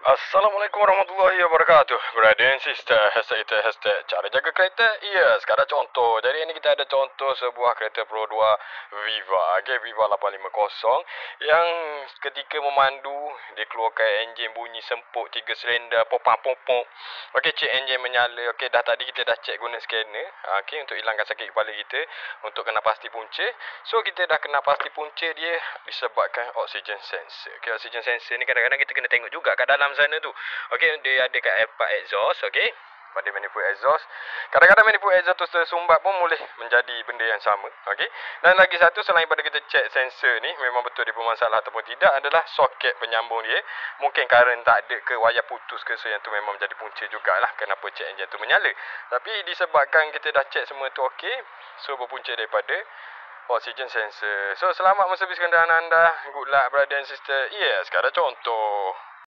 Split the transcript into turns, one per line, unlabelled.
Assalamualaikum warahmatullahi wabarakatuh. Brother and sister, hashtag itu hashtag cara jaga kereta. Ya, sekarang contoh. Jadi ini kita ada contoh sebuah kereta Pro 2 Viva. Okay, Viva 850 yang ketika memandu dia keluarkan enjin bunyi sempuk 3 silinder popang-popong. Okey, cek enjin menyala. Okey, dah tadi kita dah cek guna scanner. Okey, untuk hilangkan sakit kepala kita, untuk kena pasti punca. So kita dah kena pasti punca dia disebabkan oxygen sensor. Okey, oxygen sensor ni kadang-kadang kita kena tengok juga kat dalam sana tu. Okey, dia ada kat part exhaust, okey. Pada manifold exhaust. Kadang-kadang manifold exhaust tu tersumbat pun boleh menjadi benda yang sama. Okey. Dan lagi satu selain pada kita cek sensor ni memang betul dia bermasalah ataupun tidak adalah soket penyambung dia. Mungkin current tak ada ke wayar putus ke, so yang tu memang menjadi punca jugalah kenapa cek enjin tu menyala. Tapi disebabkan kita dah cek semua tu okey, so berpunca daripada oxygen sensor. So selamat menservis kenderaan anda. Good luck brother and sister. Yes, sekarang contoh.